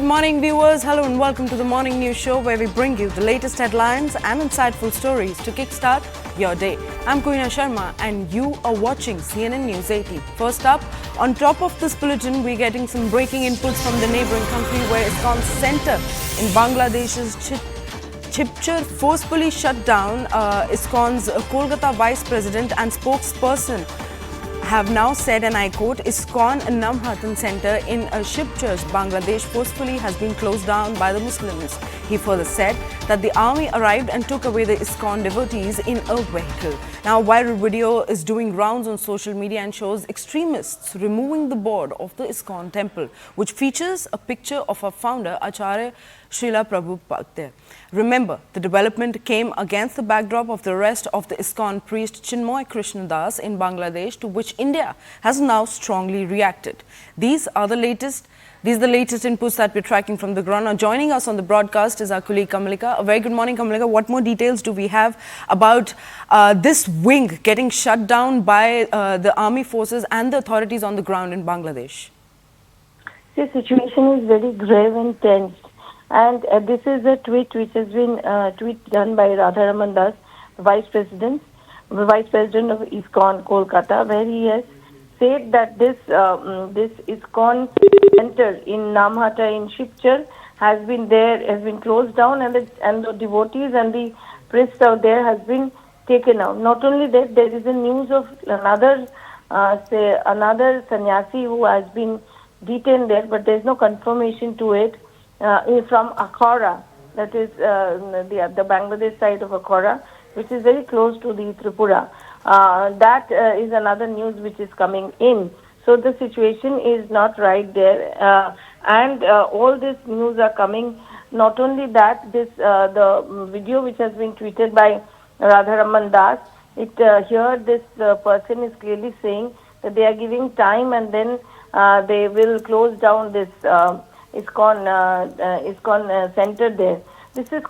morning, viewers. Hello and welcome to the Morning News Show, where we bring you the latest headlines and insightful stories to kickstart your day. I'm Koina Sharma and you are watching CNN News 18. First up, on top of this bulletin, we're getting some breaking inputs from the neighboring country where ISKCON center in Bangladesh's Shibchar forcibly shut down. ISKCON's Kolkata Vice President and spokesperson have now said, and I quote, ISKCON Namhatan Center in Shibchar, Bangladesh forcefully has been closed down by the Muslims. He further said that the army arrived and took away the ISKCON devotees in a vehicle. Now, a viral video is doing rounds on social media and shows extremists removing the board of the ISKCON temple, which features a picture of our founder, Acharya Srila Prabhupada. Remember, the development came against the backdrop of the arrest of the ISKCON priest Chinmoy Krishnadas in Bangladesh, to which India has now strongly reacted. These are the latest inputs that we're tracking from the ground. Now, joining us on the broadcast is our colleague Kamalika. A very good morning, Kamalika. What more details do we have about this wing getting shut down by the army forces and the authorities on the ground in Bangladesh? The situation is very grave and tense. And this is a tweet which has been done by Radharaman Das, Vice President of ISKCON Kolkata, where he has said that this ISKCON center in Namhata in Shibchar has been closed down, and the devotees and the priests out there has been taken out. Not only that, there is a news of another sannyasi who has been detained there, but there is no confirmation to it. From Akhara, that is the Bangladesh side of Akhara, which is very close to the Tripura. That is another news which is coming in. So the situation is not right there, and all this news are coming. Not only that, the video which has been tweeted by Radharaman Das, here this person is clearly saying that they are giving time and then they will close down this ISKCON center there. This is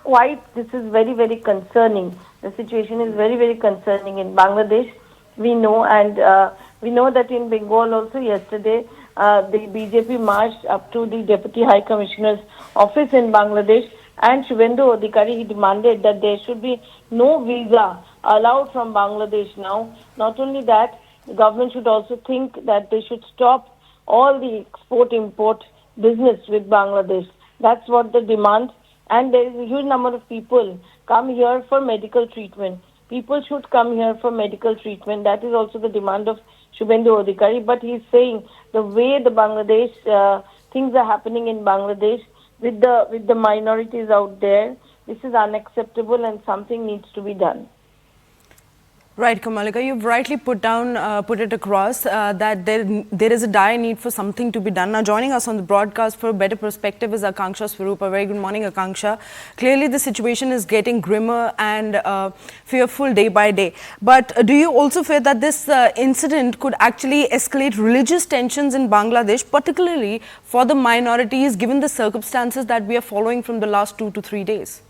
very, very concerning. The situation is very, very concerning in Bangladesh. We know that in Bengal also yesterday, the BJP marched up to the Deputy High Commissioner's office in Bangladesh, and Shubhendu Adhikari, he demanded that there should be no visa allowed from Bangladesh now. Not only that, the government should also think that they should stop all the export-import business with Bangladesh. That's what the demand. And there is a huge number of people come here for medical treatment. People should come here for medical treatment. That is also the demand of Shubhendu Adhikari. But he's saying the way the Bangladesh things are happening in Bangladesh with the minorities out there, this is unacceptable and something needs to be done. Right, Kamalika, you've rightly put it across that there is a dire need for something to be done. Now, joining us on the broadcast for a better perspective is Akanksha Swarupa. Very good morning, Akanksha. Clearly, the situation is getting grimmer and fearful day by day. But do you also fear that this incident could actually escalate religious tensions in Bangladesh, particularly for the minorities, given the circumstances that we are following from the last 2 to 3 days?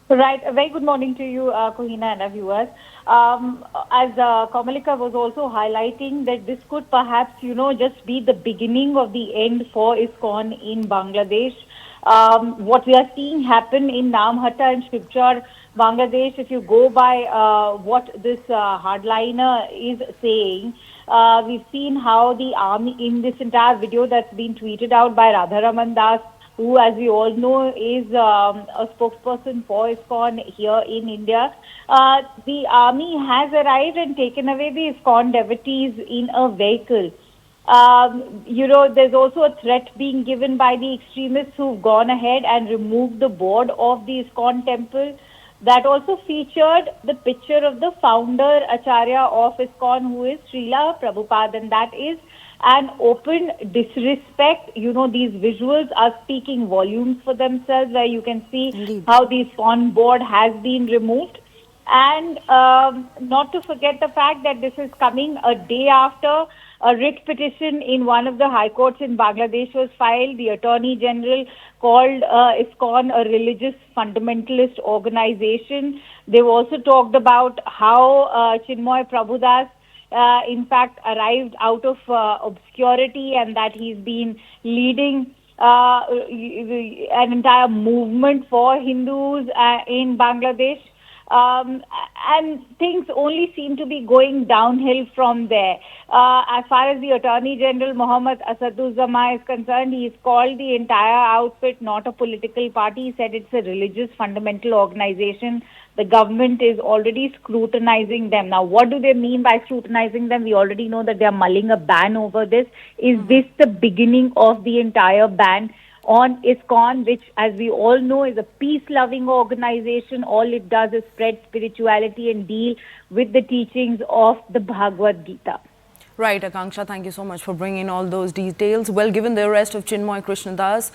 Right. A very good morning to you, Kohina, and our viewers. As Kamalika was also highlighting, that this could perhaps, just be the beginning of the end for ISKCON in Bangladesh. What we are seeing happen in Namhata and Shibchar, Bangladesh, if you go by what this hardliner is saying, we've seen how the army, in this entire video that's been tweeted out by Radharaman Das, who, as we all know, is a spokesperson for ISKCON here in India. The army has arrived and taken away the ISKCON devotees in a vehicle. There's also a threat being given by the extremists who've gone ahead and removed the board of the ISKCON temple. That also featured the picture of the founder, Acharya of ISKCON, who is Srila Prabhupada, and that is an open disrespect. These visuals are speaking volumes for themselves, where you can see Indeed. How the ISKCON board has been removed. And not to forget the fact that this is coming a day after a writ petition in one of the high courts in Bangladesh was filed. The Attorney General called ISKCON a religious fundamentalist organization. They've also talked about how Chinmoy Prabhudas in fact arrived out of obscurity, and that he's been leading an entire movement for Hindus in Bangladesh. And things only seem to be going downhill from there. As far as the Attorney General Mohammad Asaduzzama is concerned, he's called the entire outfit not a political party. He said it's a religious fundamental organization. The government is already scrutinizing them. Now, what do they mean by scrutinizing them? We already know that they're mulling a ban over this. Is this the beginning of the entire ban on ISKCON, which, as we all know, is a peace-loving organization? All it does is spread spirituality and deal with the teachings of the Bhagavad Gita. Right, Akanksha, thank you so much for bringing all those details. Well, given the arrest of Chinmoy Krishnadas,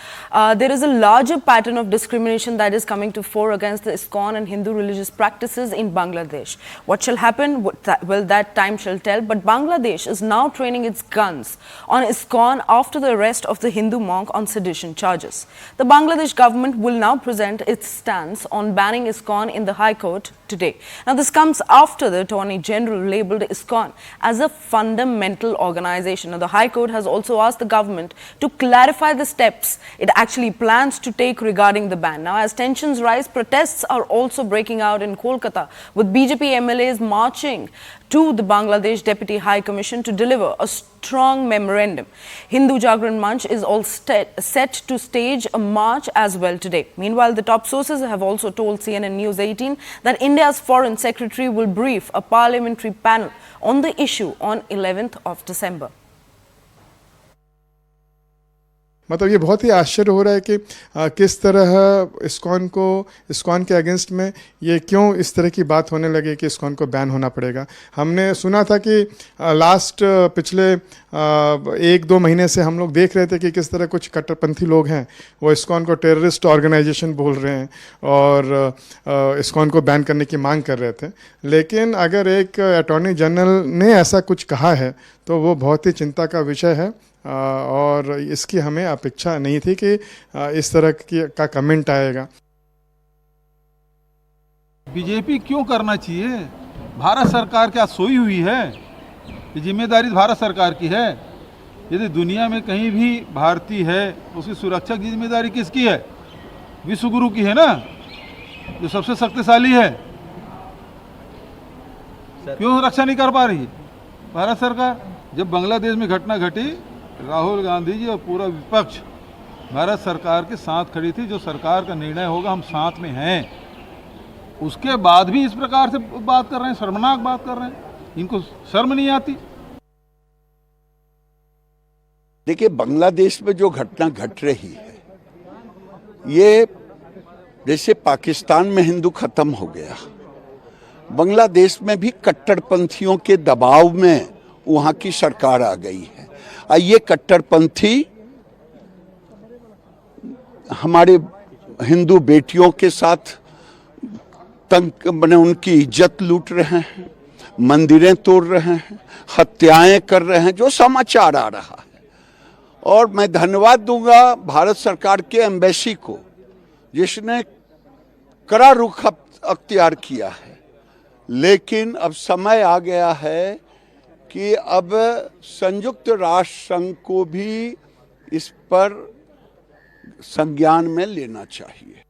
there is a larger pattern of discrimination that is coming to fore against the ISKCON and Hindu religious practices in Bangladesh. What shall happen? Well, that time shall tell. But Bangladesh is now training its guns on ISKCON after the arrest of the Hindu monk on sedition charges. The Bangladesh government will now present its stance on banning ISKCON in the High Court today. Now, this comes after the Attorney General labelled ISKCON as a fundamental organization. Now, the High Court has also asked the government to clarify the steps it actually plans to take regarding the ban. Now, as tensions rise, protests are also breaking out in Kolkata, with BJP MLAs marching to the Bangladesh Deputy High Commission to deliver a strong memorandum. Hindu Jagran Manch is all set to stage a march as well today. Meanwhile, the top sources have also told CNN News 18 that India's Foreign Secretary will brief a parliamentary panel on the issue on 11th of December. मतलब ये बहुत ही आश्चर्य हो रहा है कि किस तरह इस्कॉन के अगेंस्ट में ये क्यों इस तरह की बात होने लगे कि इस्कॉन को बैन होना पड़ेगा। हमने सुना था कि पिछले 1-2 महीने से हम लोग देख रहे थे कि किस तरह कुछ कट्टरपंथी लोग हैं वो इस्कॉन को टेररिस्ट ऑर्गेनाइजेशन बोल रहे हैं और इस्कॉन को बैन करने की मांग कर रहे थे। लेकिन अगर एक अटॉर्नी जनरल ने ऐसा कुछ कहा है तो वो बहुत ही चिंता का विषय है और इसकी हमें अपेक्षा नहीं थी कि इस तरह का कमेंट आएगा। बीजेपी क्यों करना चाहिए? भारत सरकार क्या सोई हुई है? ये जिम्मेदारी भारत सरकार की है। यदि दुनिया में कहीं भी भारतीय है उसकी सुरक्षा की जिम्मेदारी किसकी है? विश्व गुरु की है ना, जो सबसे शक्तिशाली है। क्यों रक्षा नहीं कर पा रही भारत सरकार? जब बांग्लादेश में घटना घटी, राहुल गांधी जी और पूरा विपक्ष भारत सरकार के साथ खड़ी थी। जो सरकार का निर्णय होगा हम साथ में हैं। उसके बाद भी इस प्रकार से बात कर रहे हैं, शर्मनाक बात कर रहे हैं। इनको शर्म नहीं आती? देखिए, बांग्लादेश में जो घटना घट रही है ये जैसे पाकिस्तान में हिंदू खत्म हो गया, बांग्लादेश में भी कट्टरपंथियों के दबाव में वहां की सरकार आ गई है। ये कट्टरपंथी हमारे हिंदू बेटियों के साथ उनकी इज्जत लूट रहे हैं, मंदिरें तोड़ रहे हैं, हत्याएं कर रहे हैं, जो समाचार आ रहा है। और मैं धन्यवाद दूंगा भारत सरकार के एम्बेसी को जिसने कड़ा रुख अख्तियार किया है। लेकिन अब समय आ गया है कि अब संयुक्त राष्ट्र संघ को भी इस पर संज्ञान में लेना चाहिए।